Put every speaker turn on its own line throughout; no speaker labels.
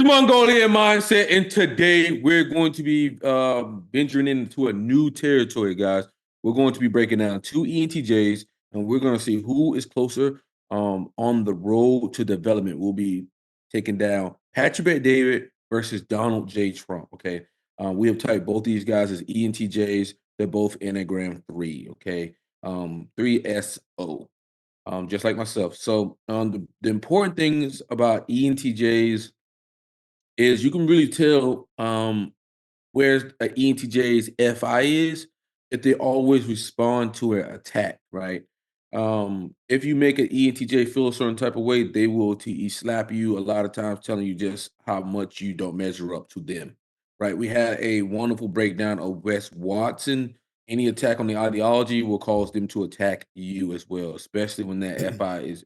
Mongolian Mindset, and today we're going to be venturing into a new territory, guys. We're going to be breaking down two ENTJs, and we're going to see who is closer on the road to development. We'll be taking down Patrick Bet-David versus Donald J. Trump, okay? We have typed both these guys as ENTJs. They're both Enneagram 3, okay? 3SO, just like myself. So the important things about ENTJs is you can really tell where an ENTJ's FI is if they always respond to an attack, right? If you make an ENTJ feel a certain type of way, they will slap you a lot of times, telling you just how much you don't measure up to them, right? We had a wonderful breakdown of Wes Watson. Any attack on the ideology will cause them to attack you as well, especially when that FI is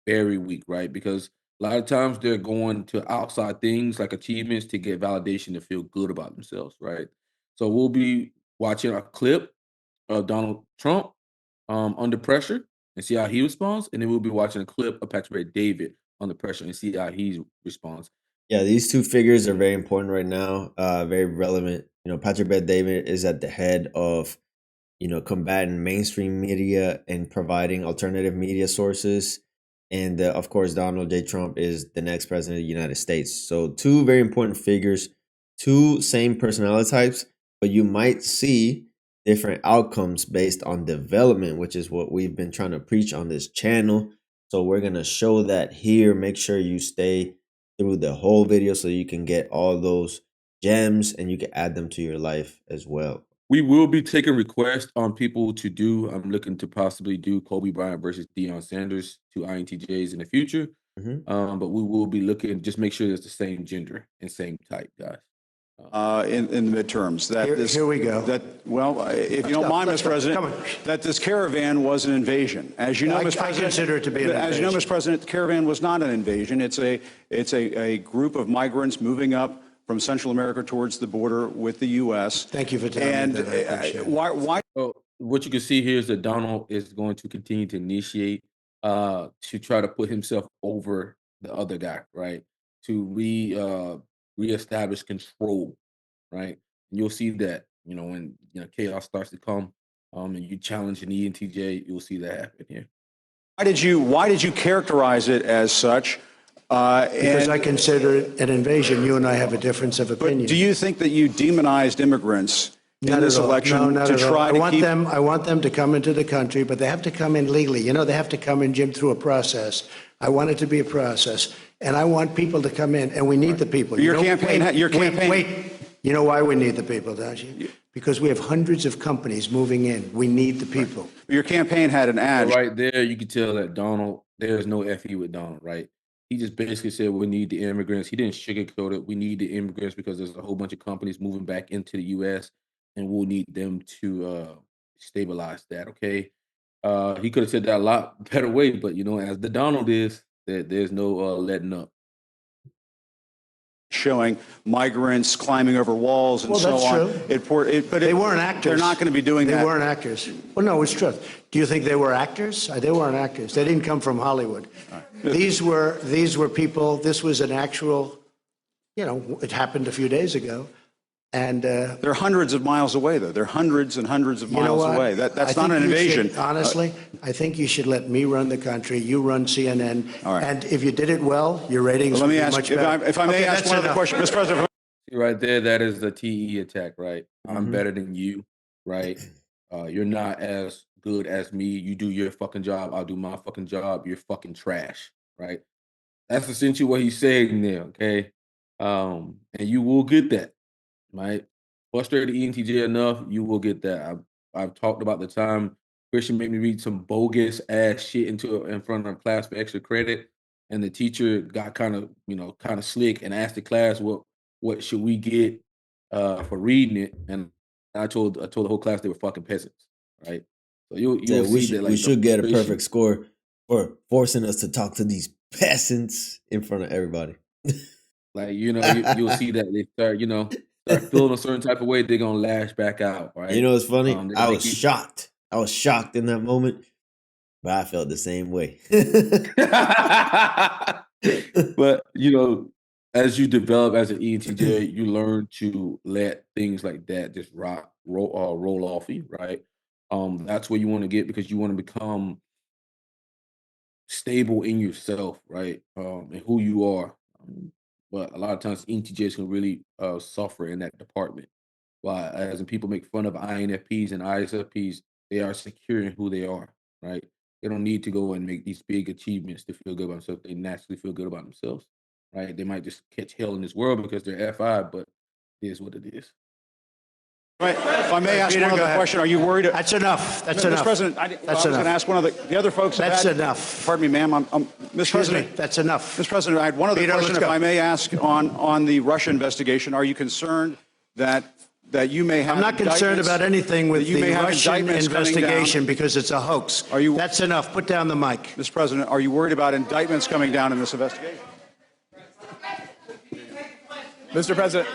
very weak, right? Because a lot of times they're going to outside things like achievements to get validation to feel good about themselves, right? So we'll be watching a clip of Donald Trump under pressure and see how he responds, and then we'll be watching a clip of Patrick David under pressure and see how he responds.
Yeah, these two figures are very important right now, very relevant. Patrick Bet-David is at the head of, combating mainstream media and providing alternative media sources. And of course, Donald J. Trump is the next president of the United States. So two very important figures, two same personality types, but you might see different outcomes based on development, which is what we've been trying to preach on this channel. So we're going to show that here. Make sure you stay through the whole video so you can get all those gems and you can add them to your life as well.
We will be taking requests on people to do. I'm looking to possibly do Kobe Bryant versus Deion Sanders, two INTJs in the future. But we will be looking, just make sure it's the same gender and same type, guys.
In the midterms.
Here we go.
If you don't mind, Mr. President, that this caravan was an invasion. As you know, Mr. President,
I consider it to be an invasion.
As you know, Mr. President, the caravan was not an invasion. It's a group of migrants moving up from Central America towards the border with the U.S.
Thank you for telling me that. I appreciate it.
Why?
So what you can see here is that Donald is going to continue to initiate to try to put himself over the other guy, right? To reestablish control, right? And you'll see that, when chaos starts to come, and you challenge an ENTJ, you'll see that happen here.
Why did you characterize it as such?
Because I consider it an invasion. You and I have a difference of opinion.
But do you think that you demonized immigrants in this election to try to keep?
I want them to come into the country, but they have to come in legally. They have to come in, Jim, through a process. I want it to be a process, and I want people to come in, and we need the people.
Your campaign.
Wait. You know why we need the people, don't you? Because we have hundreds of companies moving in. We need the people.
Right. Your campaign had an ad.
Right there, you can tell that Donald, there's no FE with Donald, right? He just basically said we need the immigrants. He didn't sugarcoat it. We need the immigrants because there's a whole bunch of companies moving back into the U.S. and we'll need them to stabilize that. Okay, he could have said that a lot better way, but as the Donald is, there's no letting up.
Showing migrants climbing over walls and so on.
That's true. But they weren't actors.
They're not going to be doing that.
They weren't actors. Well, no, it's true. Do you think they were actors? They weren't actors. They didn't come from Hollywood. Right. These were people. This was an actual. It happened a few days ago, and
they're hundreds of miles away, though. They're hundreds and hundreds of miles away. That's not an invasion.
Honestly, I think you should let me run the country. You run CNN. All right. And if you did it well, your ratings would be much better.
If I may ask one other question, Mr. President.
Right there, that is the TE attack, right? I'm better than you, right? You're not as good as me. You do your fucking job. I'll do my fucking job. You're fucking trash, right? That's essentially what he's saying there, okay? And you will get that, right? Frustrated ENTJ enough, you will get that. I've talked about the time Christian made me read some bogus ass shit in front of class for extra credit, and the teacher got kind of slick and asked the class what should we get for reading it, and I told the whole class they were fucking peasants, right? So you'll see that
we should get a perfect score for forcing us to talk to these peasants in front of everybody.
Like you'll see that they start feeling a certain type of way, they're gonna lash back out, right?
It's funny. I was shocked. I was shocked in that moment, but I felt the same way.
But as you develop as an ENTJ, you learn to let things like that just roll off you, right? That's where you want to get because you want to become stable in yourself, right? And who you are. But a lot of times ENTJs can really suffer in that department. Why? As in people make fun of INFPs and ISFPs, they are secure in who they are, right? They don't need to go and make these big achievements to feel good about themselves. They naturally feel good about themselves, right? They might just catch hell in this world because they're FI, but it is what it is.
Right. If I may ask
Peter,
one
go
other
ahead.
question, are you worried?
That's enough. That's
Mr.
enough.
President, I was
That's
going to
enough.
ask one of the other folks.
That's enough.
Pardon me, ma'am. Mr.
Excuse
President,
me. That's enough.
Mr. President, I had one other
Peter,
question,
let's
if
go.
I may ask, on the Russia investigation. Are you concerned that you may have?
I'm not concerned
indictments-
about anything with
that you
the
may have
Russian
indictments coming down?
investigation because it's a hoax. That's enough. Put down the mic.
Mr. President, are you worried about indictments coming down in this investigation?
Mr. President.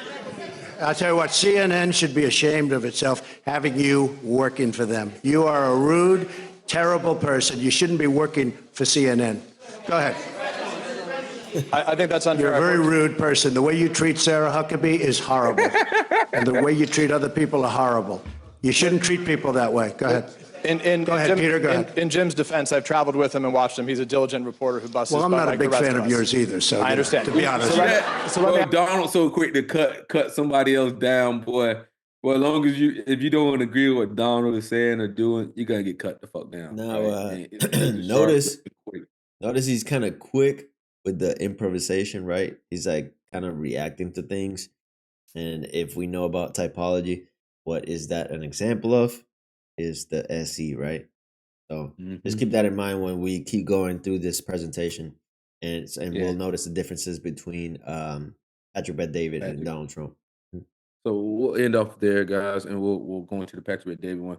I'll tell you what, CNN should be ashamed of itself having you working for them. You are a rude, terrible person. You shouldn't be working for CNN. Go ahead.
I think that's unfair.
You're a very rude person. The way you treat Sarah Huckabee is horrible. And the way you treat other people are horrible. You shouldn't treat people that way. Go ahead. Go ahead, Peter, go ahead.
In Jim's defense, I've traveled with him and watched him. He's a diligent reporter who busts
Well,
his
I'm
butt
not a
like
big
the rest
fan of
us.
yours either, so
I understand.
to be honest.
Donald's so quick to cut somebody else down, boy. Well, as long as if you don't agree with what Donald is saying or doing, you're gonna get cut the fuck down.
Now,
right? It's
notice he's kind of quick with the improvisation, right? He's like kind of reacting to things. And if we know about typology, what is that an example of? Is the SE, right? So just keep that in mind when we keep going through this presentation, and we'll notice the differences between Patrick Bet-David and Donald Trump.
So we'll end off there, guys, and we'll go into the Patrick Bet-David one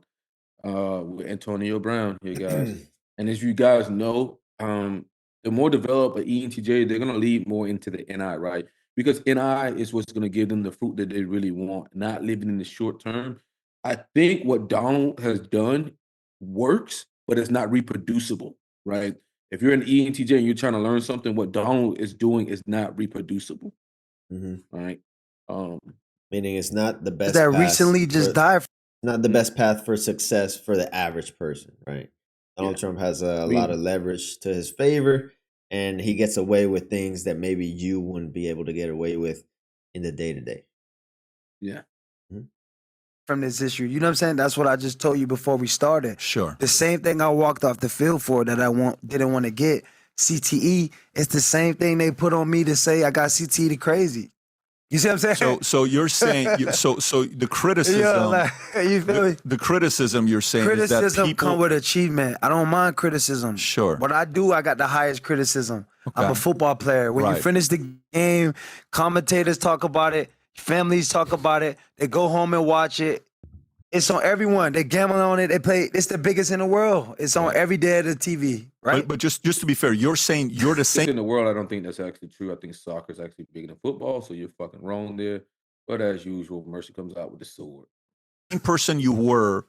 with Antonio Brown here, guys. And as you guys know, the more developed an ENTJ, they're gonna lead more into the NI, right? Because NI is what's gonna give them the fruit that they really want, not living in the short term. I think what Donald has done works, but it's not reproducible, right? If you're an ENTJ and you're trying to learn something, what Donald is doing is not reproducible, right?
Meaning it's not the best
that
path
recently just
for-
died.
not the best path for success for the average person, right? Donald Trump has a lot of leverage to his favor, and he gets away with things that maybe you wouldn't be able to get away with in the day-to-day.
Yeah.
From this issue. You know what I'm saying? That's what I just told you before we started.
Sure.
The same thing I walked off the field for that I didn't want to get, CTE, it's the same thing they put on me to say I got CTE to crazy. You see what I'm saying?
So you're saying so the criticism,
you feel me?
the criticism you're saying is that
Criticism
people
come with achievement. I don't mind criticism.
Sure.
What I do, I got the highest criticism. I'm
Okay.
a football player. When you
Right.
finish the game, commentators talk about it, families talk about it, they go home and watch it. It's on everyone. They gamble on it. They play. It's the biggest in the world. It's on every day of the TV, right?
But just to be fair, you're saying you're the
In
same
the world, I don't think that's actually true. I think soccer is actually bigger than football, so you're fucking wrong there. But as usual, Mercy comes out with the sword.
person you were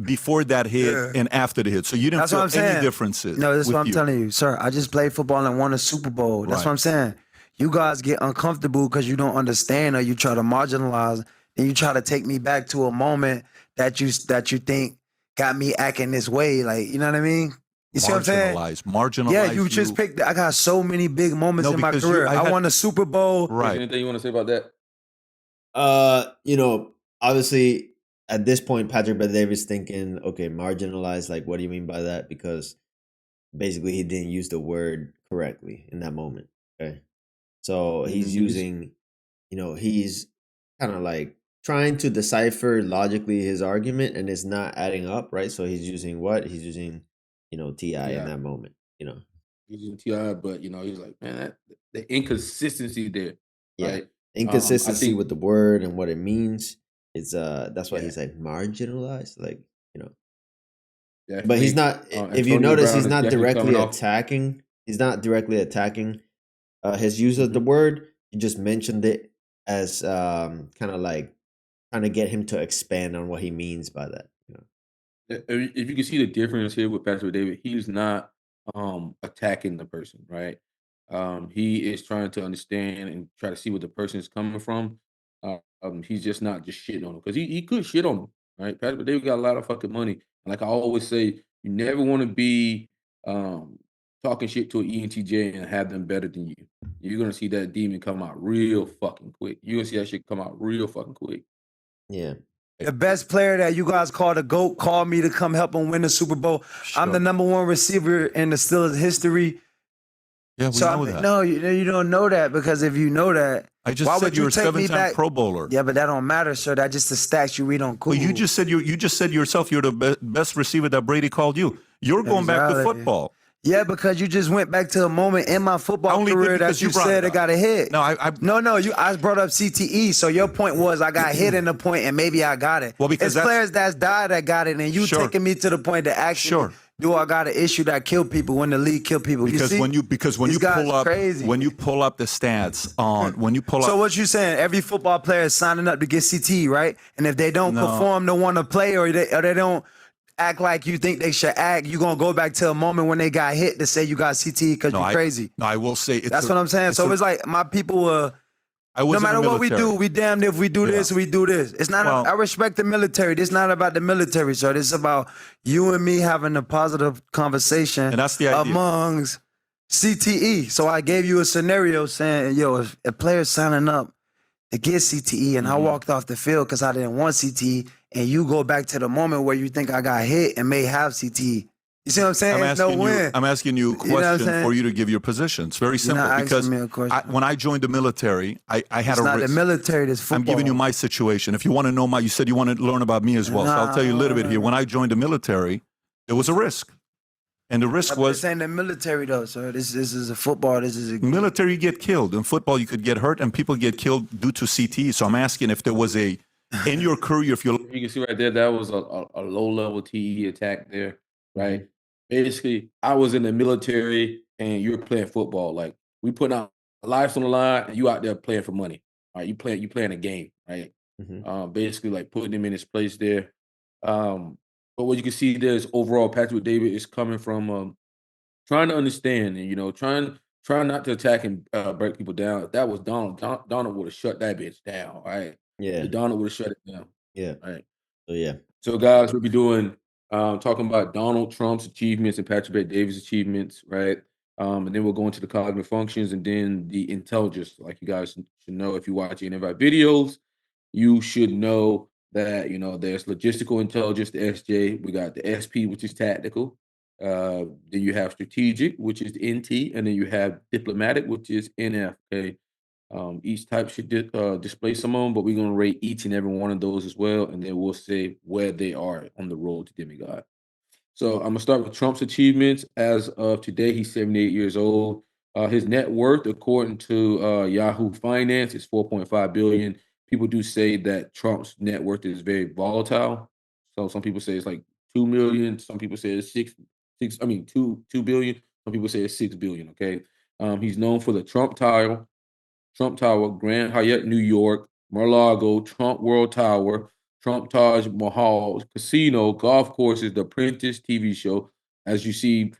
before that hit
Yeah.
and after the hit. So you didn't
That's what
feel
I'm saying.
any differences.
No, that's
with
what I'm
you.
telling you, sir. I just played football and won a Super Bowl. That's
Right.
what I'm saying. You guys get uncomfortable because you don't understand or you try to marginalize and you try to take me back to a moment that you think got me acting this way. Like, you know what I mean? You see what I'm saying?
Marginalize.
Yeah, you just picked. I got so many big moments
No,
in my
because
career.
I
I
had-
won a Super Bowl.
Right.
Anything you want to say about that?
Obviously at this point, Patrick Bet-David's thinking, okay, marginalized. Like, what do you mean by that? Because basically he didn't use the word correctly in that moment. Okay. So he's using, he's kind of like trying to decipher logically his argument and it's not adding up, right? So he's using what? He's using, TI in that moment,
He's in TI, but he's like, man, the inconsistency there.
Yeah.
Right?
Inconsistency
I think-
with the word and what it means. It's that's why
Yeah.
he's like marginalized, like,
Definitely.
but he's not, if you
Antonio
notice,
Brown
he's
is
not
definitely
directly
coming off-
attacking. He's not directly attacking his use of the word. He just mentioned it as kind of like trying to get him to expand on what he means by that.
If you can see the difference here with Patrick David, he's not attacking the person, right? He is trying to understand and try to see where the person is coming from. He's just not just shitting on him because he could shit on him, right? Patrick David got a lot of fucking money. Like I always say, you never want to be um, talking shit to an ENTJ and have them better than you. You're gonna see that demon come out real fucking quick. You're gonna see that shit come out real fucking quick.
Yeah.
The best player that you guys call the GOAT called me to come help him win the Super Bowl. I'm the #1 receiver in the Steelers history.
Yeah, we know that.
No, you don't know that, because if you know that,
I just
why
said
would
you're
you
a
take me
7-time
back?
Pro Bowler.
Yeah, but that don't matter, sir. That's just the stats you read on Google.
Well, you just said yourself you're the best receiver that Brady called you. You're going back to
Exactly.
football.
Yeah, because you just went back to a moment in my football
only did
career
because
that
you
you
brought
said
it
it got a hit.
No,
I brought up CTE. So your point was I got hit in the point and maybe I got it.
Well, because
it's players that's died that got it, and you
Sure.
taking me to the point that actually do I got an issue that kill people when the league kill people?
Because
you see?
when you
These guys
pull up
crazy.
when you pull up the stats on when you pull
So
up
what you saying? Every football player is signing up to get CTE, right? And if they don't
No.
perform to want to play, or they don't act like you think they should act, you're gonna go back to a moment when they got hit to say you got CTE because you're crazy.
No, I will say
That's what I'm saying. So it's like my people were.
I was
No matter
in the
what we
military.
do, we damned if we do this, we do this. It's not.
Well-
I respect the military. This is not about the military, sir. This is about you and me having a positive conversation
And that's the idea.
amongst CTE. So I gave you a scenario saying, yo, if a player's signing up to get CTE and I walked off the field because I didn't want CTE, and you go back to the moment where you think I got hit and may have CTE. You see what I'm saying? It's no win.
I'm asking you a
You know what I'm
question
saying?
for you to give your position. It's very
You're
simple
not
because
asking me a question.
when I joined the military, I had
It's
a
not
risk.
the military. This football.
I'm giving you my situation. If you want to know you said you want to learn about me as well. So I'll tell you a little bit here. When I joined the military, there was a risk. And the risk was
This ain't the military though, sir. This is a football. This is a
military, you get killed. In football, you could get hurt and people get killed due to CTE. So I'm asking if there was in your career, if you're
You can see right there, that was a low-level TE attack there, right? Basically, I was in the military and you're playing football. Like, we putting out lives on the line and you out there playing for money. All right, you playing a game, right? Basically, like putting him in his place there. But what you can see there is overall Patrick David is coming from trying to understand and trying not to attack and break people down. If that was Donald would have shut that bitch down, right?
Yeah.
Donald would have shut it down.
Yeah.
Right.
So yeah.
So, guys, we'll be doing talking about Donald Trump's achievements and Patrick Bet Davis' achievements, right? And then we'll go into the cognitive functions and then the intelligence. Like you guys should know, if you watch any of our videos, you should know that there's logistical intelligence, the SJ. We got the SP, which is tactical. Then you have strategic, which is NT, and then you have diplomatic, which is NF. Okay. Each type should display some of them, but we're going to rate each and every one of those as well, and then we'll say where they are on the road to demigod. So I'm going to start with Trump's achievements. As of today, he's 78 years old. His net worth, according to Yahoo Finance, is $4.5 billion. People do say that Trump's net worth is very volatile. So some people say it's like 2 million. Some people say it's 2 billion. Some people say it's 6 billion. Okay. He's known for the Trump Tower, Grand Hyatt, New York, Mar-a-Lago, Trump World Tower, Trump Taj Mahal Casino, golf courses, The Apprentice TV show. As you see,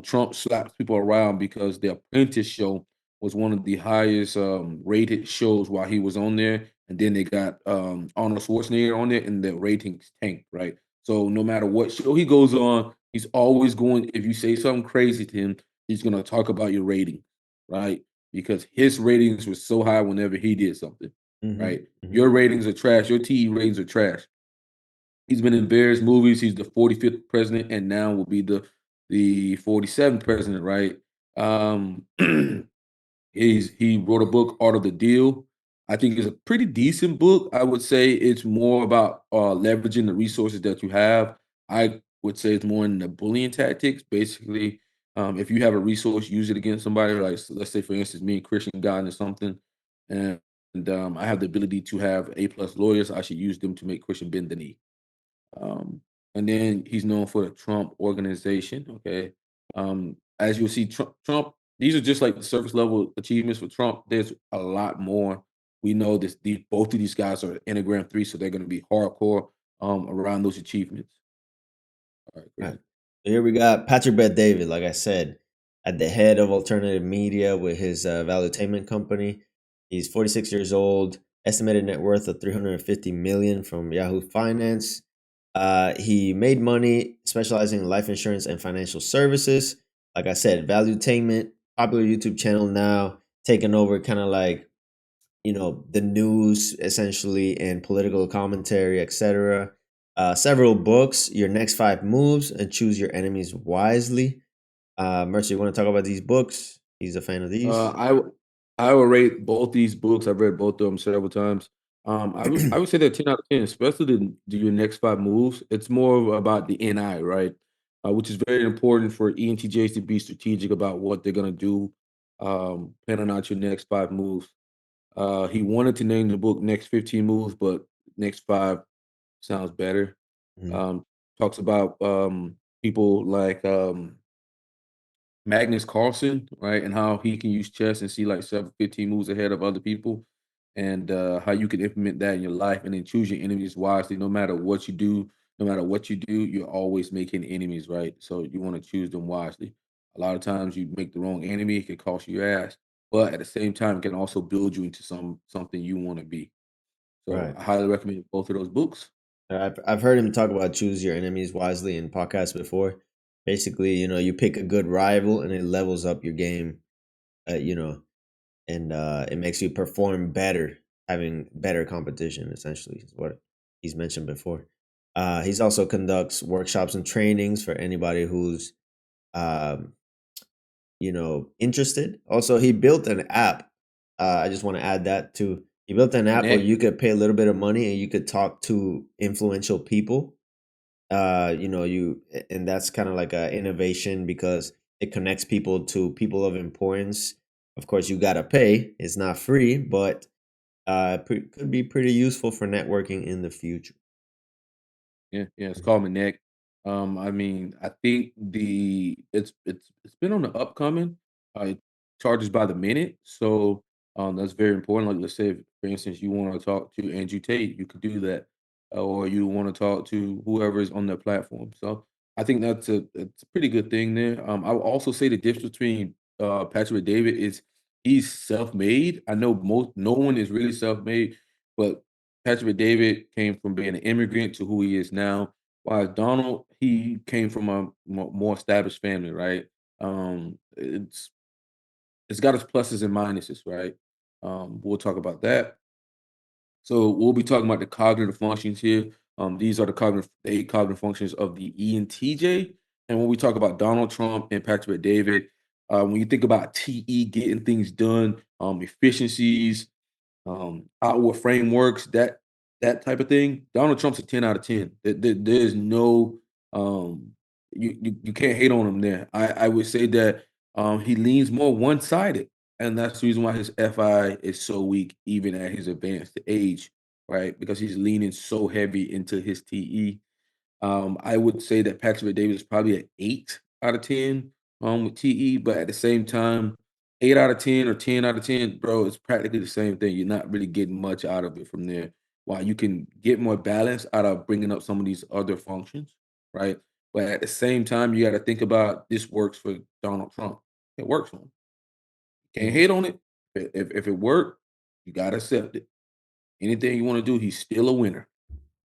Trump slaps people around because The Apprentice show was one of the highest rated shows while he was on there. And then they got Arnold Schwarzenegger on there, and the ratings tanked, right? So no matter what show he goes on, he's always going, if you say something crazy to him, he's going to talk about your rating, right? Because his ratings were so high whenever he did something, right? Your ratings are trash. Your TE ratings are trash. He's been in various movies. He's the 45th president, and now will be the 47th president, right? He wrote a book, Art of the Deal. I think it's a pretty decent book. I would say it's more about leveraging the resources that you have. I would say it's more in the bullying tactics. Basically, if you have a resource, use it against somebody. Like, let's say, for instance, me and Christian got into something, and I have the ability to have A+ lawyers. I should use them to make Christian bend the knee. And then he's known for the Trump Organization. Okay, as you'll see, Trump. These are just like the surface level achievements for Trump. There's a lot more. We know this. Both of these guys are Enneagram 3, so they're going to be hardcore around those achievements. All right, great.
Right. So here we got Patrick Bet David. Like I said, at the head of alternative media with his valuetainment company. He's 46 years old, estimated net worth of 350 million from Yahoo Finance. He made money specializing in life insurance and financial services. Like I said, valuetainment, popular YouTube channel now, taking over kind of like, the news essentially and political commentary, etc. Several books, Your Next 5 Moves and Choose Your Enemies Wisely. Mercer, you want to talk about these books? He's a fan of these.
I would rate both these books. I've read both of them several times. I would say they're 10 out of 10, especially Your Next 5 Moves. It's more about the NI, right? Which is very important for ENTJs to be strategic about what they're going to do, planning out your next 5 moves. He wanted to name the book Next 15 Moves, but Next 5 sounds better.
Mhm.
Talks about people like Magnus Carlsen, right? And how he can use chess and see like 15 moves ahead of other people, and how you can implement that in your life and then choose your enemies wisely. No matter what you do, you're always making enemies, right? So you want to choose them wisely. A lot of times you make the wrong enemy, it can cost you your ass. But at the same time, it can also build you into something you want to be. So
Right.
I highly recommend both of those books.
I've heard him talk about choose your enemies wisely in podcasts before. Basically, you pick a good rival and it levels up your game, and it makes you perform better, having better competition, essentially, is what he's mentioned before. He's also conducts workshops and trainings for anybody who's, um, interested. Also, he built an app. I just want to add that too. He built an app where
Connect.
you could pay a little bit of money and you could talk to influential people. And that's kind of like a innovation because it connects people to people of importance. Of course, you gotta pay; it's not free, but could be pretty useful for networking in the future.
Yeah, it's called Manek. I mean, I think it's been on the upcoming. It charges by the minute, so that's very important. Like, let's say, for instance, you want to talk to Andrew Tate, you could do that, or you want to talk to whoever is on their platform. So I think it's a pretty good thing there. I would also say the difference between Patrick David is he's self-made. I know no one is really self-made, but Patrick David came from being an immigrant to who he is now, while Donald, he came from a more established family, right? It's got its pluses and minuses, right? We'll talk about that. So we'll be talking about the cognitive functions here. These are the 8 cognitive functions of the ENTJ. And when we talk about Donald Trump and Patrick David, when you think about TE getting things done, efficiencies, outward frameworks, that type of thing. Donald Trump's a 10 out of 10. There's no you can't hate on him there. I would say that he leans more one-sided, and that's the reason why his FI is so weak, even at his advanced age, right? Because he's leaning so heavy into his TE. I would say that Patrick Davis is probably an 8 out of 10 with TE, but at the same time, 8 out of 10 or 10 out of 10, bro, it's practically the same thing. You're not really getting much out of it from there. While you can get more balance out of bringing up some of these other functions, right? But at the same time, you got to think about this works for Donald Trump. It works for him. Can't hate on it. If it worked, you got to accept it. Anything you want to do, he's still a winner.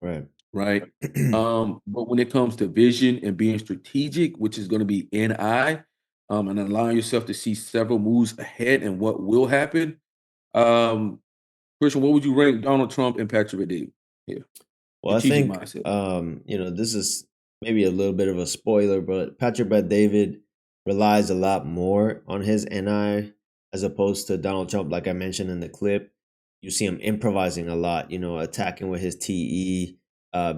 Right.
Right? But when it comes to vision and being strategic, which is gonna be NI, and allowing yourself to see several moves ahead and what will happen, um, Christian, what would you rank Donald Trump and Patrick David here?
Well, I
Strategic
think
mindset.
this is maybe a little bit of a spoiler, but Patrick Bet David relies a lot more on his NI as opposed to Donald Trump. Like I mentioned in the clip, you see him improvising a lot, attacking with his TE,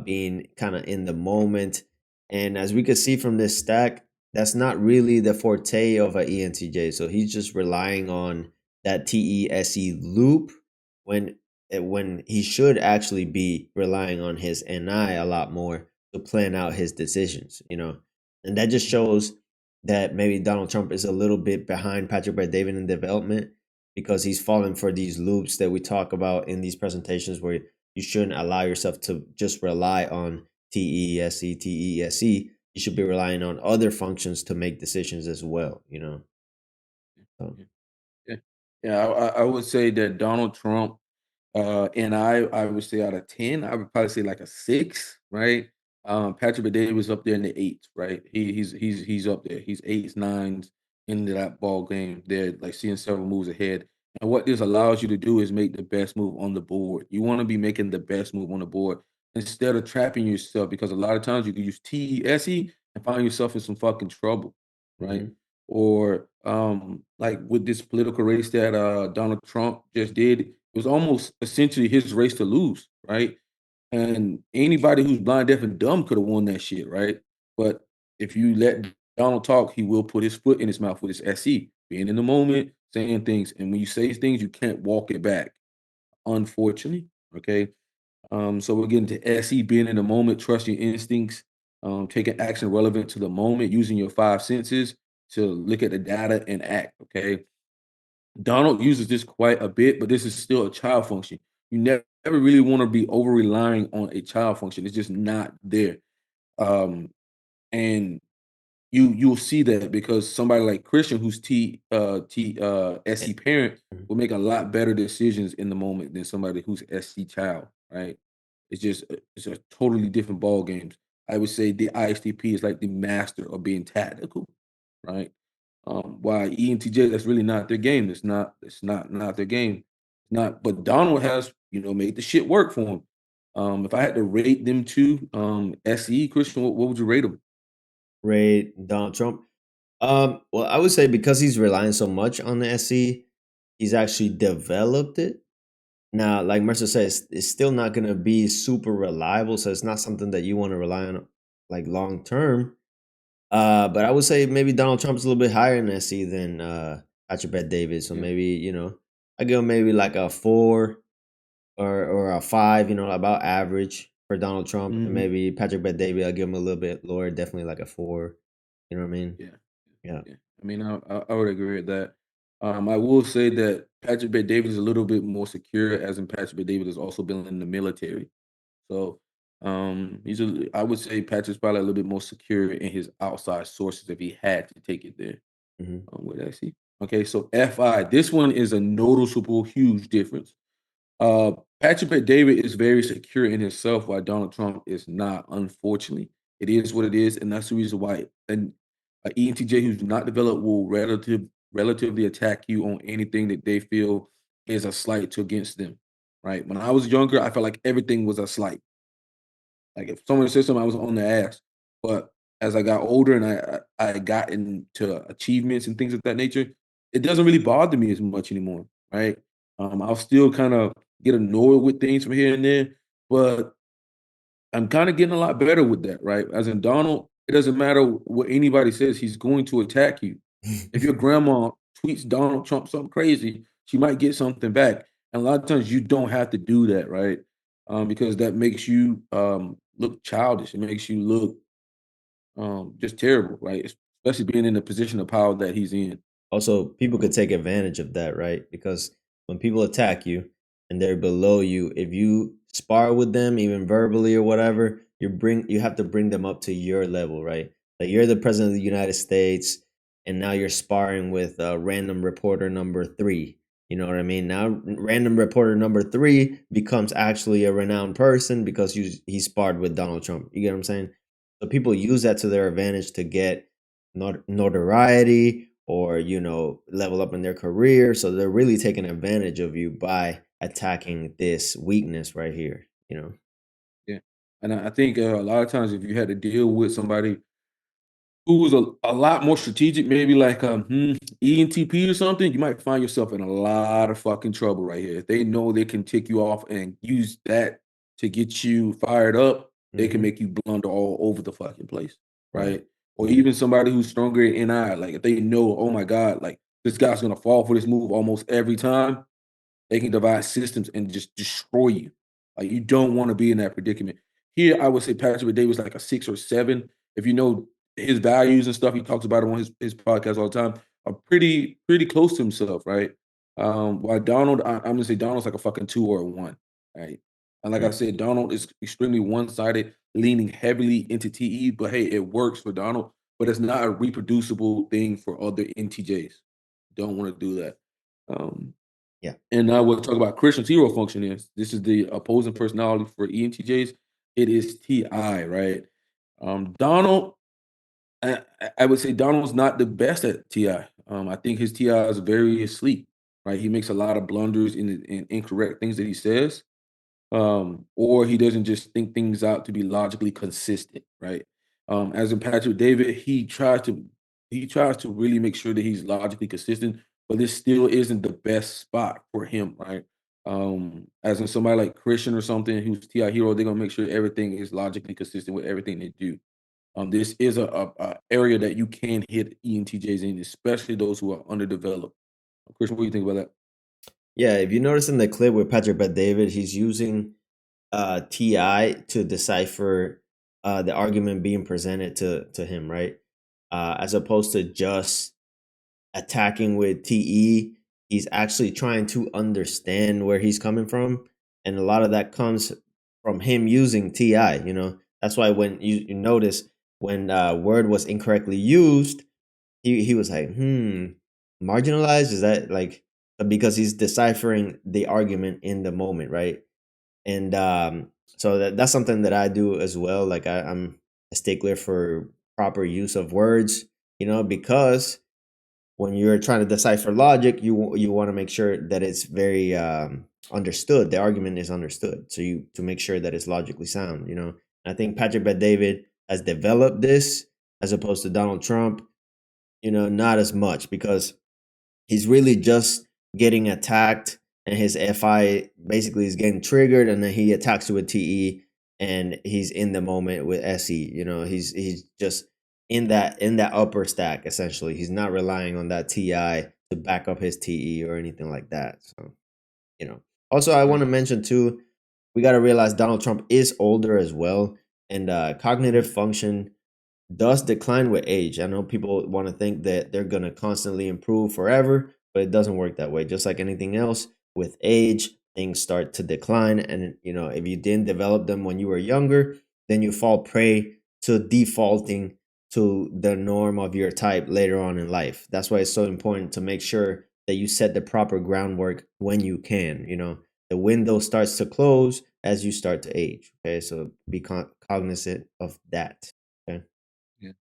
being kind of in the moment. And as we could see from this stack, that's not really the forte of an ENTJ. So he's just relying on that TESE loop when when he should actually be relying on his NI a lot more to plan out his decisions. And that just shows that maybe Donald Trump is a little bit behind Patrick Bet David in development because he's falling for these loops that we talk about in these presentations where you shouldn't allow yourself to just rely on TESE, TESE. you should be relying on other functions to make decisions as well, you know. So,
Yeah, yeah. I would say that Donald Trump, and I would say out of 10, I would probably say like a 6, right? Patrick Davis was up there in the 8s, right? He's up there. He's 8s, 9s into that ball game. They're like seeing several moves ahead. And what this allows you to do is make the best move on the board. You want to be making the best move on the board instead of trapping yourself, because a lot of times you can use TESE and find yourself in some fucking trouble, right?
mhm.
Or like with this political race that Donald Trump just did, it was almost essentially his race to lose, right? And anybody who's blind, deaf, and dumb could have won that shit, right? But if you let Donald talk, he will put his foot in his mouth with his SE, being in the moment, saying things. And when you say things, you can't walk it back, unfortunately. Okay. So we're getting to SE, being in the moment, trust your instincts, taking action relevant to the moment, using your 5 senses to look at the data and act. Okay. Donald uses this quite a bit, but this is still a child function. You never really want to be over relying on a child function. It's just not there. Um, and you'll see that because somebody like Christian, who's SC parent,
Mhm.
will make a lot better decisions in the moment than somebody who's SC child, right? It's a totally different ball games. I would say the ISTP is like the master of being tactical, right? Why ENTJ, that's really not their game. It's not their game. Not, but Donald has, made the shit work for him. If I had to rate them two, SE Christian, what would you rate them?
Ray, Donald Trump. Well, I would say because he's relying so much on the SE, he's actually developed it. Now, like Mercer says, it's still not going to be super reliable, so it's not something that you want to rely on like long term. But I would say maybe Donald Trump's a little bit higher in SE than Patrick Bet David. So
Yeah,
maybe, I give him maybe like a 4 or a 5, about average for Donald Trump. And
mhm,
maybe Patrick Bet David, I'll give him a little bit lower, definitely like a 4. You know what I mean?
yeah,
Yeah.
yeah. I mean, I would agree with that. I will say that Patrick Bet David is a little bit more secure, as in Patrick Bet David has also been in the military. So, I would say Patrick's probably a little bit more secure in his outside sources if he had to take it there.
Hmm.
What did I see? Okay, so FI. This one is a noticeable, huge difference. Uh, Patrick Bet David is very secure in himself, while Donald Trump is not. Unfortunately, it is what it is, and that's the reason why an ENTJ who's not developed will relatively attack you on anything that they feel is a slight to against them. Right? When I was younger, I felt like everything was a slight. Like if someone said something, I was on their ass. But as I got older and I got into achievements and things of that nature, it doesn't really bother me as much anymore, right? I'll still kind of get annoyed with things from here and there, but I'm kind of getting a lot better with that, right? As in Donald, it doesn't matter what anybody says, he's going to attack you. If your grandma tweets Donald Trump something crazy, she might get something back. And a lot of times you don't have to do that, right? Because that makes you look childish. It makes you look just terrible, right? Especially being in the position of power that he's in.
Also, people could
Um,
take advantage of that, right? Because when people attack you and they're below you, if you spar with them, even verbally or whatever, you have to bring them up to your level, right? Like you're the president of the United States, and now you're sparring with random reporter number 3. You know what I mean? Now, random reporter number 3 becomes actually a renowned person because he sparred with Donald Trump. You get what I'm saying? So people use that to their advantage to get notoriety or level up in their career, so they're really taking advantage of you by attacking this weakness right here.
yeah. And I think a lot of times if you had to deal with somebody who's a lot more strategic, maybe like ENTP or something, you might find yourself in a lot of fucking trouble right here. If they know they can tick you off and use that to get you fired up, they can
Hmm.
make you blunder all over the fucking place,
Right.
right? Or
Hmm.
even somebody who's stronger in NI, like if they know, oh my God, like this guy's gonna fall for this move almost every time, they can devise systems and just destroy you. Like you don't want to be in that predicament. Here, I would say Patrick Davis like a 6 or 7. If you know his values and stuff, he talks about it on his podcast all the time. Are pretty close to himself, right? While Donald, I'm gonna say Donald's like a fucking 2 or a 1, right? And like I said, Donald is extremely one-sided, leaning heavily into TE, but hey, it works for Donald, but it's not a reproducible thing for other NTJs. Don't want to do that. Um,
Yeah.
and now we'll talk about Christian's hero function is. This is the opposing personality for ENTJs. It is TI, right? Donald, I would say Donald's not the best at TI. I think his TI is very asleep, right? He makes a lot of blunders in incorrect things that he says, or he doesn't just think things out to be logically consistent, right? As in Patrick David, he tries to really make sure that he's logically consistent, but this still isn't the best spot for him, right? As in somebody like Christian or something who's TI hero, they're gonna make sure everything is logically consistent with everything they do. This is a area that you can hit ENTJs in, especially those who are underdeveloped. Christian, what do you think about that?
Yeah, if you notice in the clip with Patrick Bet David, he's using TI to decipher the argument being presented to him, right? As opposed to just attacking with TE, he's actually trying to understand where he's coming from, and a lot of that comes from him using TI. That's why when you notice when word was incorrectly used, he was like, marginalized, is that like, because he's deciphering the argument in the moment, right? And so that's something that I do as well. Like I'm a stickler for proper use of words, because when you're trying to decipher logic, you want to make sure that it's very understood. The argument is understood, so you to make sure that it's logically sound. And I think Patrick Bet David has developed this as opposed to Donald Trump. Not as much, because he's really just getting attacked, and his FI basically is getting triggered, and then he attacks with TE, and he's in the moment with SE. He's just in that upper stack essentially. He's not relying on that TI to back up his TE or anything like that. So, Also, I want to mention too, we got to realize Donald Trump is older as well, and cognitive function does decline with age. I know people want to think that they're going to constantly improve forever, but it doesn't work that way. Just like anything else, with age, things start to decline. And, if you didn't develop them when you were younger, then you fall prey to defaulting to the norm of your type later on in life. That's why it's so important to make sure that you set the proper groundwork when you can. The window starts to close as you start to age. Okay, so be cognizant of that. Okay.
Yeah.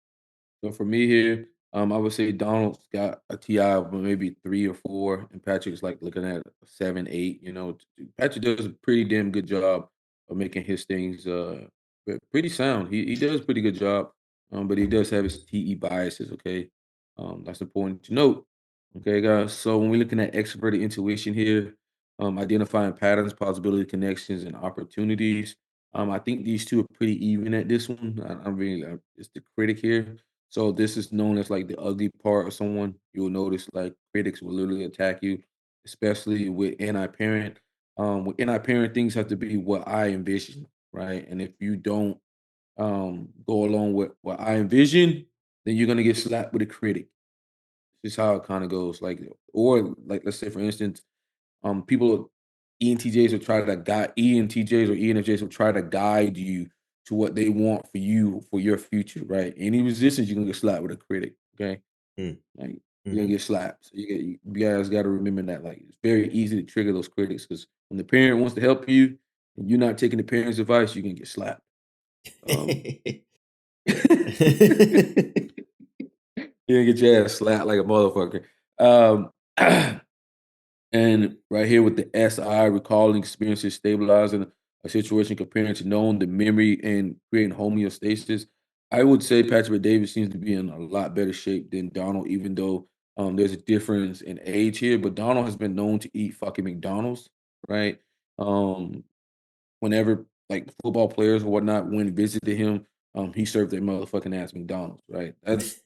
So for me here, I would say Donald's got a TI of maybe 3 or 4, and Patrick's like looking at 7, 8. Patrick does a pretty damn good job of making his things pretty sound. He does a pretty good job, but he does have his TE biases. Okay, that's important to note. Okay, guys. So when we're looking at extroverted intuition here, identifying patterns, possibility, connections, and opportunities. I think these two are pretty even at this one. I'm really it's the critic here. So this is known as like the ugly part of someone. You'll notice like critics will literally attack you, especially with anti-parent. With anti-parent, things have to be what I envision, right? And if you don't go along with what I envision, then you're gonna get slapped with a critic. This is how it kind of goes. Like, or like, let's say for instance, people ENTJs will try to guide ENTJs or ENFJs will try to guide you to what they want for you for your future, right? Any resistance, you're gonna get slapped with a critic. Okay,
Mm.
like you're gonna
Mhm.
get slapped. So you guys got to remember that. Like it's very easy to trigger those critics because when the parent wants to help you and you're not taking the parent's advice, you can get slapped. Um, you're gonna get your ass slapped like a motherfucker. Um, And right here with the SI, recalling experiences, stabilizing a situation, comparing to known, the memory, and creating homeostasis. I would say Patrick Davis seems to be in a lot better shape than Donald, even though there's a difference in age here. But Donald has been known to eat fucking McDonald's, right? Um, Whenever like football players or whatnot when visited him, he served their motherfucking ass McDonald's, right? That's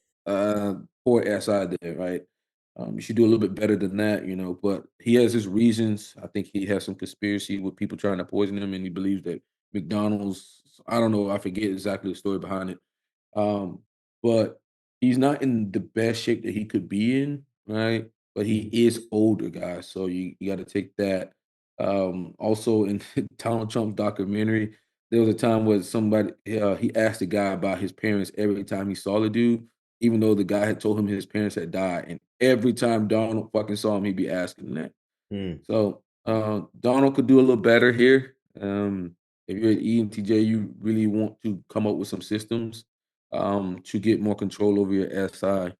poor SI there, right? You should do a little bit better than that, but he has his reasons. I think he has some conspiracy with people trying to poison him, and he believes that McDonald's, I don't know, I forget exactly the story behind it. Um, but he's not in the best shape that he could be in, right? But he is older, guys. So you got to take that Also in Donald Trump's documentary, there was a time where somebody he asked the guy about his parents every time he saw the dude, even though the guy had told him his parents had died, and every time Donald fucking saw him, he'd be asking that.
Mm.
So Donald could do a little better here. If you're an ENTJ, you really want to come up with some systems to get more control over your SI.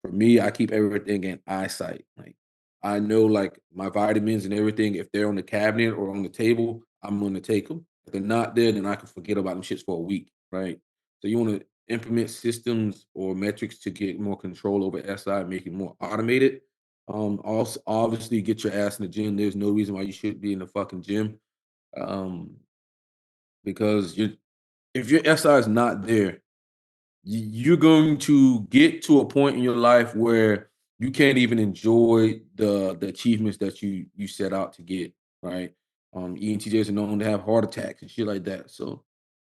For me, I keep everything in eyesight. Like I know, like my vitamins and everything. If they're on the cabinet or on the table, I'm going to take them. If they're not there, then I can forget about them shits for a week, right? So you want to implement systems or metrics to get more control over SI, make it more automated. Also, obviously, get your ass in the gym. There's no reason why you should be in the fucking gym, um, because if your SI is not there, you're going to get to a point in your life where you can't even enjoy the achievements that you set out to get, right? ENTJs are known to have heart attacks and shit like that. So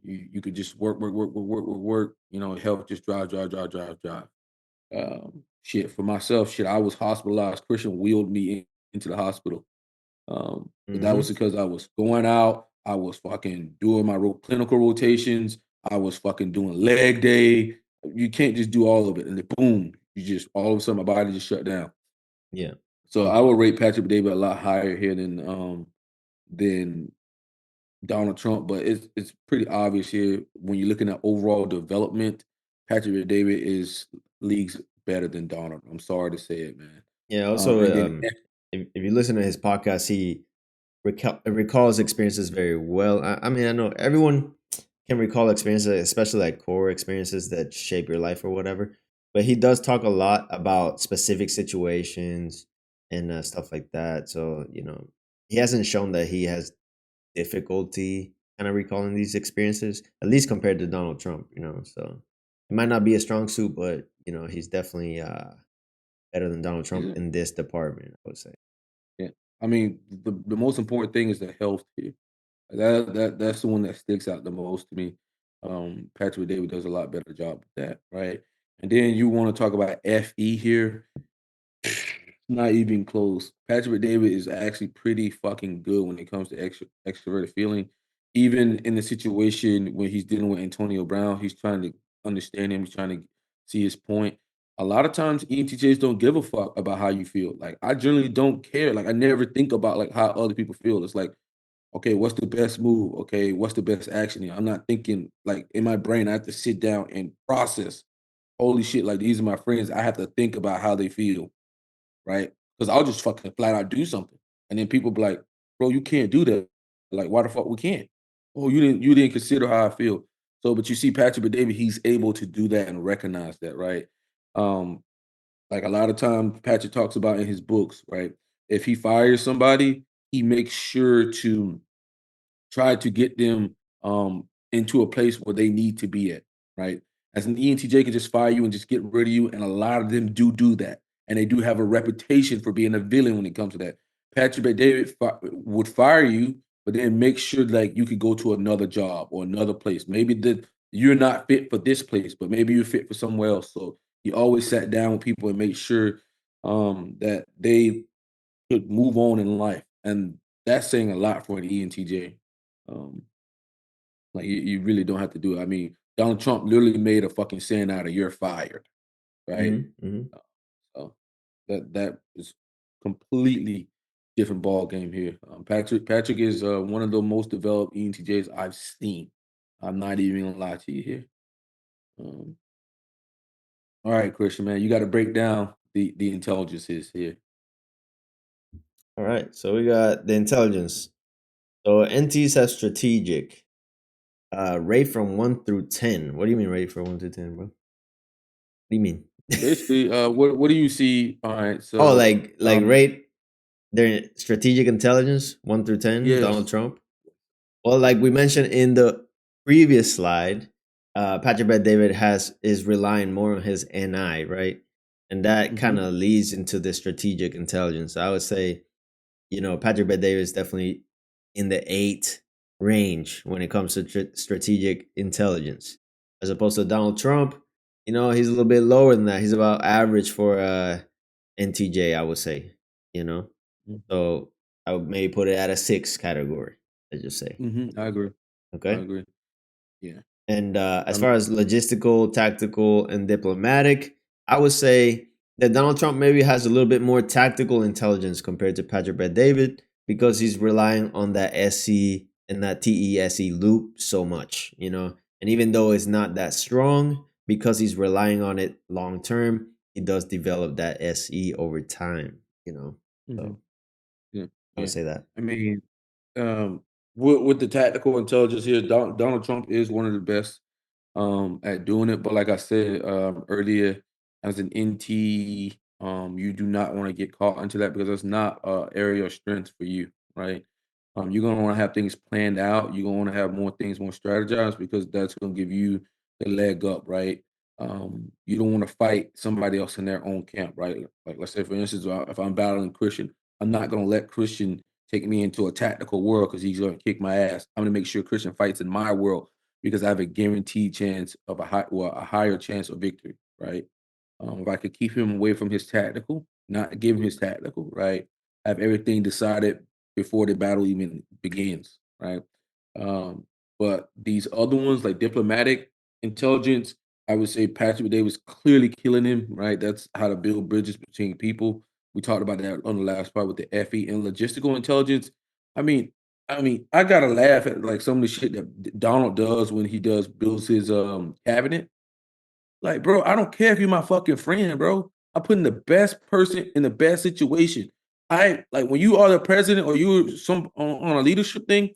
you could just work. Health just drive. Shit for myself, shit. I was hospitalized. Christian wheeled me into the hospital. But that was
Mhm.
because I was going out, I was fucking doing my clinical rotations, I was fucking doing leg day. You can't just do all of it, and then boom, you just all of a sudden my body just shut down.
Yeah.
So
Mm.
I would rate Patrick David a lot higher here than Donald Trump, but it's pretty obvious here when you're looking at overall development. Patrick David is leagues better than Donald. I'm sorry to say it, man.
Yeah. Also,
And then
if you listen to his podcast, he recalls experiences very well. I mean, I know everyone can recall experiences, especially like core experiences that shape your life or whatever. But he does talk a lot about specific situations and stuff like that. So he hasn't shown that he has difficulty kind of recalling these experiences, at least compared to Donald Trump. So it might not be a strong suit, but he's definitely better than Donald Trump
he's
in this department, I would say.
Yeah. I mean, the most important thing is the health here. That's the one that sticks out the most to me. Patrick David does a lot better job with that, right? And then you want to talk about FE here. Not even close. Patrick David is actually pretty fucking good when it comes to extroverted feeling. Even in the situation when he's dealing with Antonio Brown, he's trying to understand him. He's trying to see his point. A lot of times, ENTJs don't give a fuck about how you feel. Like I generally don't care. Like I never think about like how other people feel. It's like, okay, what's the best move? Okay, what's the best action here? I'm not thinking like in my brain. I have to sit down and process. Holy shit! Like these are my friends. I have to think about how they feel, right? Because I'll just fucking flat out do something, and then people be like, "Bro, you can't do that." Like, why the fuck we can't? Oh, you didn't consider how I feel. So, but you see, Patrick David, he's able to do that and recognize that, right? Um, like a lot of times, Patrick talks about in his books, right? If he fires somebody, he makes sure to try to get them into a place where they need to be at, right? As an ENTJ can just fire you and just get rid of you, and a lot of them do that, and they do have a reputation for being a villain when it comes to that. Patrick David would fire you, but then make sure like you could go to another job or another place. Maybe that you're not fit for this place, but maybe you're fit for somewhere else. So he always sat down with people and made sure that they could move on in life, and that's saying a lot for an ENTJ. Um, like you really don't have to do it. I mean, Donald Trump literally made a fucking saying out of "you're fired," right?
Hmm. Hmm.
Uh, So that is completely different ball game here. Patrick is one of the most developed ENTJs I've seen. I'm not even gonna lie to you here. Um, all right, Christian, man, you got to break down the intelligences here.
All right. So we got the intelligence. So NTs have strategic. Rate from 1 through 10. What do you mean rate from 1 to 10, bro? What do you mean?
Basically, what do you see? All right,
Oh,
so
like rate their strategic intelligence 1 through 10. Donald
yes.
Trump. Well, like we mentioned in the previous slide, Patrick Bet David is relying more on his NI, right? And that kind
Mhm.
of leads into the strategic intelligence. I would say, Patrick Bet David is definitely in the 8 range when it comes to strategic intelligence, as opposed to Donald Trump. He's a little bit lower than that. He's about average for NTJ, I would say. You know,
Mhm.
so I would maybe put it at a 6 category. Let's just say.
I agree. I
Okay.
agree. Yeah.
And as
Um,
far as logistical, tactical, and diplomatic, I would say that Donald Trump maybe has a little bit more tactical intelligence compared to Patrick Bet David because he's relying on that SE and that TESE loop so much, you know. And even though it's not that strong, because he's relying on it long term, he does develop that SE over time, you know.
mhm.
So
Yeah.
I would
Yeah.
say that.
I mean, um, with the tactical intelligence here, Donald Trump is one of the best at doing it. But like I said earlier, as an NT, you do not want to get caught into that because it's not a area of strength for you, right? You're gonna want to have things planned out. You're gonna want to have more things more strategized because that's gonna give you the leg up, right? You don't want to fight somebody else in their own camp, right? Like let's say, for instance, if I'm battling Christian, I'm not gonna let Christian take me into a tactical world because he's gonna kick my ass. I'm gonna make sure Christian fights in my world because I have a guaranteed chance of a higher chance of victory, right? If I could keep him away from his tactical, not give him his tactical, right? Have everything decided before the battle even begins, right? Um, but these other ones, like diplomatic intelligence, I would say Patrick Davis clearly killing him, right? That's how to build bridges between people. We talked about that on the last part with the FE and logistical intelligence. I mean, I gotta laugh at like some of the shit that Donald does when he does builds his cabinet. Like, bro, I don't care if you're my fucking friend, bro. I'm putting the best person in the best situation. I like when you are the president or you're some on a leadership thing,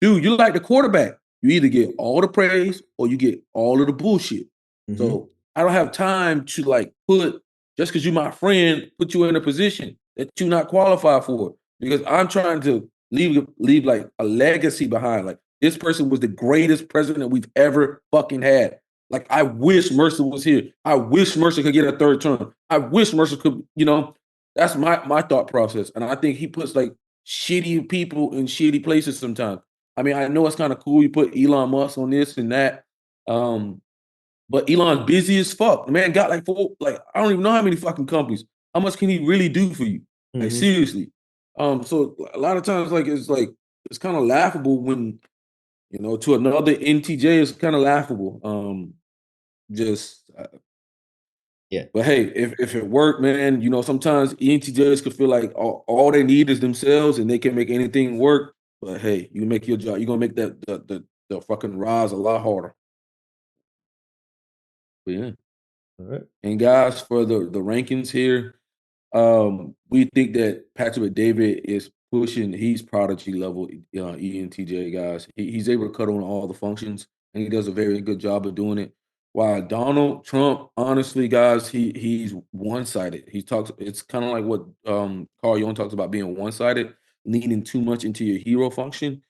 dude, you're like the quarterback. You either get all the praise or you get all of the bullshit.
Mm-hmm.
So I don't have time to like put just because you're my friend, put you in a position that you're not qualified for. Because I'm trying to leave like a legacy behind. Like this person was the greatest president we've ever fucking had. Like I wish Mercer was here. I wish Mercer could get a third term. I wish Mercer could, that's my thought process. And I think he puts like shitty people in shitty places sometimes. I mean, I know it's kind of cool you put Elon Musk on this and that, but Elon's busy as fuck. The man got like I don't even know how many fucking companies. How much can he really do for you? Like
Mm-hmm.
seriously. So a lot of times, it's kind of laughable when to another NTJ it's kind of laughable. Just
Yeah.
But hey, if it worked, man, sometimes ENTJs could feel like all they need is themselves and they can make anything work. But hey, you make your job, you're gonna make that the fucking rise a lot harder. But yeah.
All right.
And guys, for the rankings here, we think that Patrick David is pushing. He's prodigy level ENTJ guys. He's able to cut on all the functions, and he does a very good job of doing it. While Donald Trump, honestly, guys, he's one sided. He talks. It's kind of like what Carl Jung talks about being one sided, leaning too much into your hero function.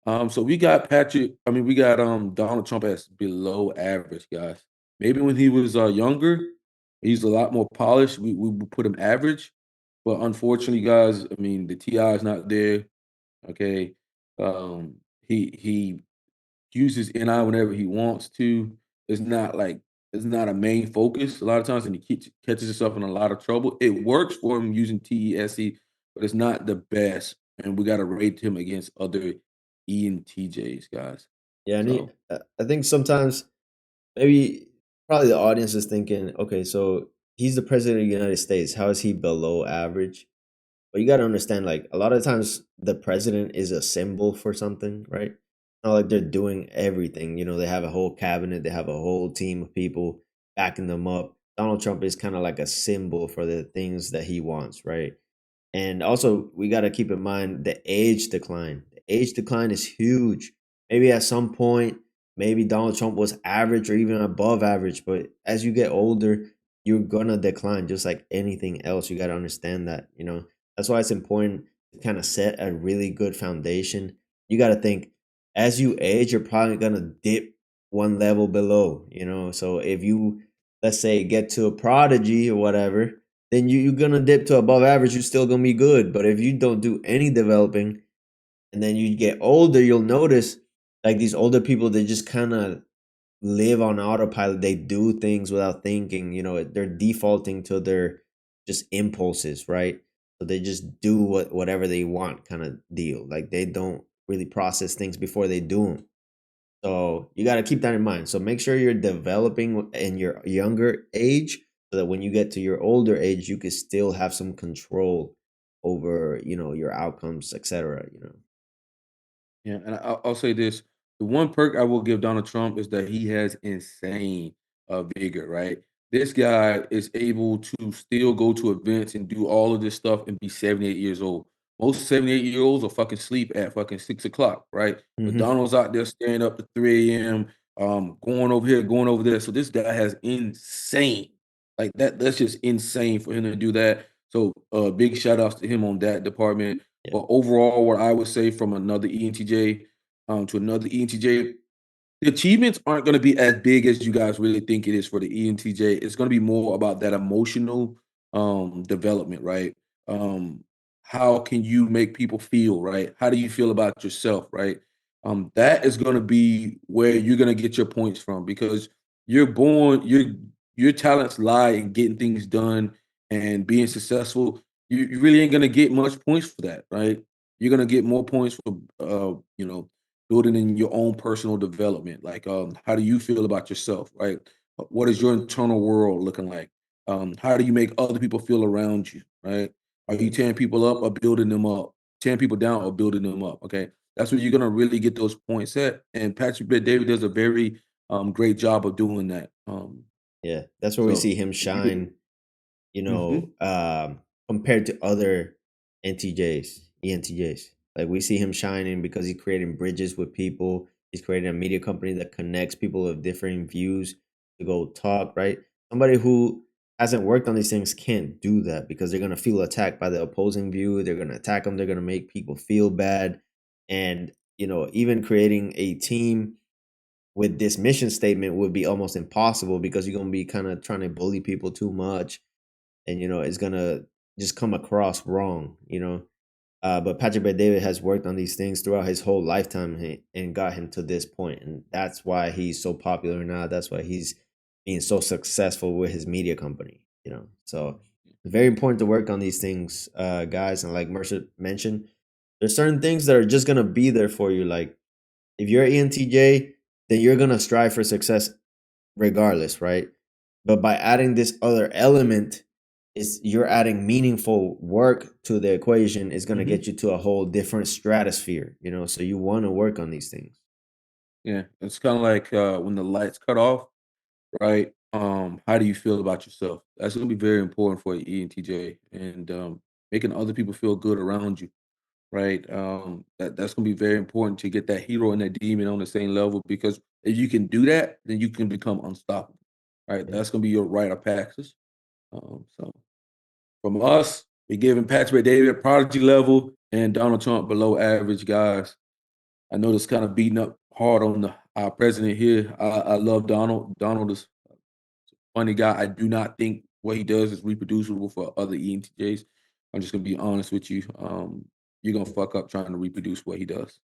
So we got we got Donald Trump as below average, guys. Maybe when he was younger, he's a lot more polished. We would put him average, but unfortunately, guys, I mean the TI is not there. Okay, he uses NI whenever he wants to. It's not like it's not a main focus a lot of times, and he catches himself in a lot of trouble. It works for him using TESE, but it's not the best, and we got to rate him against other ENTJs, guys.
Yeah, and
So
I think sometimes maybe probably the audience is thinking, okay, so he's the president of the United States. How is he below average? But you got to understand, like a lot of times, the president is a symbol for something, right? Not like they're doing everything. You know, they have a whole cabinet, they have a whole team of people backing them up. Donald Trump is kind of like a symbol for the things that he wants, right? And also, we got to keep in mind the age decline. The age decline is huge. Maybe at some point, maybe Donald Trump was average or even above average, but as you get older, you're gonna decline just like anything else. You got to understand that, you know. That's why it's important to kind of set a really good foundation. You got to think as you age, you're probably gonna dip one level below, you know. So if you, let's say, get to a prodigy or whatever, then you're gonna dip to above average. You're still gonna be good. But if you don't do any developing, and then you get older, you'll notice like these older people, they just kind of live on autopilot. They do things without thinking. You know, they're defaulting to their just impulses, right? So they just do whatever they want kind of deal. Like they don't really process things before they do them. So you got to keep that in mind. So make sure you're developing in your younger age so that when you get to your older age, you can still have some control over, your outcomes, etc.
Yeah, and I'll say this: the one perk I will give Donald Trump is that he has insane vigor. Right, this guy is able to still go to events and do all of this stuff and be 78 years old. Most 78-year-olds will fucking sleep at fucking 6 o'clock, right? But
Hmm.
Donald's out there staying up to 3 a.m., going over here, going over there. So this guy has insane, like that. That's just insane for him to do that. So big shout outs to him on that department.
Yeah.
But overall, what I would say from another ENTJ to another ENTJ, the achievements aren't going to be as big as you guys really think it is for the ENTJ. It's going to be more about that emotional development, right? Um, how can you make people feel, right? How do you feel about yourself, right? That is going to be where you're going to get your points from because you're born, your talents lie in getting things done and being successful. You really ain't going to get much points for that, right? You're going to get more points for, building in your own personal development. Like, how do you feel about yourself, right? What is your internal world looking like? How do you make other people feel around you, right? Are you tearing people up or building them up? Tearing people down or building them up? Okay, that's where you're gonna really get those points at. And Patrick Bet David does a very great job of doing that.
Yeah, that's where we
So
see him
if you could,
shine, you
hmm
know, compared to other ENTJs. Like we see him shining because he's creating bridges with people. He's creating a media company that connects people of different views to go talk, right? Somebody who hasn't worked on these things can't do that because they're gonna feel attacked by the opposing view. They're gonna attack them. They're gonna make people feel bad, and even creating a team with this mission statement would be almost impossible because you're gonna be kind of trying to bully people too much, and it's gonna just come across wrong. But Patrick Bet David has worked on these things throughout his whole lifetime and got him to this point, and that's why he's so popular now. That's why he's being so successful with his media company. So it's very important to work on these things, guys. And like Mercer mentioned, there's certain things that are just gonna be there for you. Like if you're ENTJ, then you're gonna strive for success regardless, right? But by adding this other element, is you're adding meaningful work to the equation is going to
hmm
get you to a whole different stratosphere. So you want to work on these things.
yeah, it's kind of like when the lights cut off, right? How do you feel about yourself? That's gonna be very important for an ENTJ, and making other people feel good around you, right? That's gonna be very important to get that hero and that demon on the same level because if you can do that, then you can become unstoppable, right?
Yeah.
That's gonna be your rite of passage. So from us, we're giving Patrick David prodigy level and Donald Trump below average guys. I know this kind of beating up hard on our president here. I love Donald. Donald is funny guy. I do not think what he does is reproducible for other ENTJs. I'm just gonna be honest with you. You're gonna fuck up trying to reproduce what he does.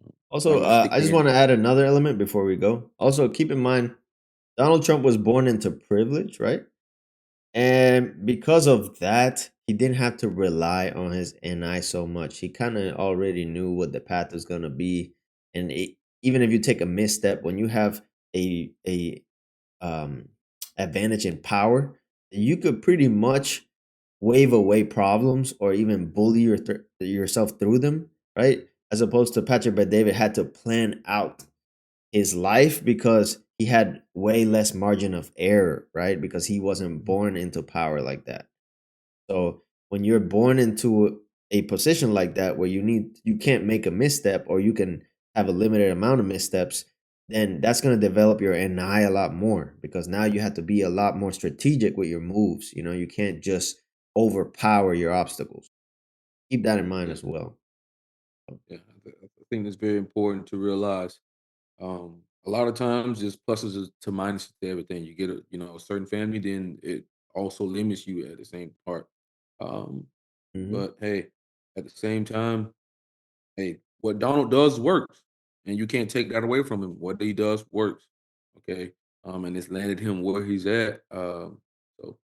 Might
Also,
as well stick
I
to
just
him.
want to add another element before we go. Also, keep in mind, Donald Trump was born into privilege, right? And because of that, he didn't have to rely on his NI so much. He kind of already knew what the path was going to be. And even if you take a misstep, when you have a um, advantage in power, you could pretty much wave away problems or even bully yourself through them, right? As opposed to Patrick Bet David had to plan out his life because he had way less margin of error, right? Because he wasn't born into power like that. So when you're born into a position like that where you can't make a misstep or you can have a limited amount of missteps, then that's going to develop your NI a lot more because now you have to be a lot more strategic with your moves. You can't just overpower your obstacles. Keep that in mind
Yeah,
as well.
yeah. I think it's very important to realize. A lot of times, there's pluses to minuses to everything. You get a certain family, then it also limits you at the same part. Um,
Hmm.
but hey, at the same time, hey, what Donald does works, and you can't take that away from him. What he does works, okay? And it's landed him where he's at. So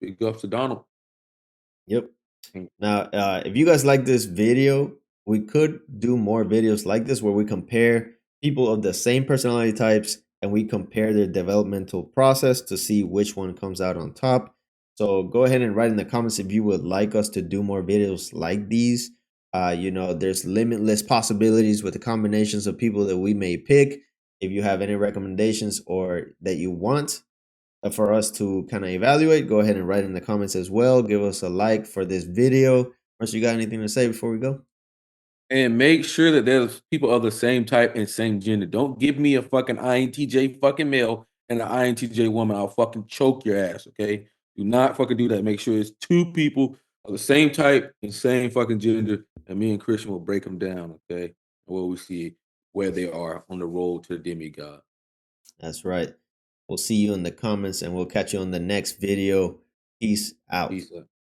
big ups to Donald.
Yep. Now, if you guys like this video, we could do more videos like this where we compare people of the same personality types and we compare their developmental process to see which one comes out on top. So go ahead and write in the comments if you would like us to do more videos like these. You know, there's limitless possibilities with the combinations of people that we may pick. If you have any recommendations or that you want for us to kind of evaluate, go ahead and write in the comments as well. Give us a like for this video. Unless you got anything to say before we go?
And make sure that there's people of the same type and same gender. Don't give me a fucking INTJ fucking male and an INTJ woman. I'll fucking choke your ass, okay? Do not fucking do that. Make sure it's two people of the same type and same fucking gender, and me and Christian will break them down, okay? Where we see where they are on the road to the demigod.
That's right. We'll see you in the comments and we'll catch you on the next video. Peace out.
Peace out.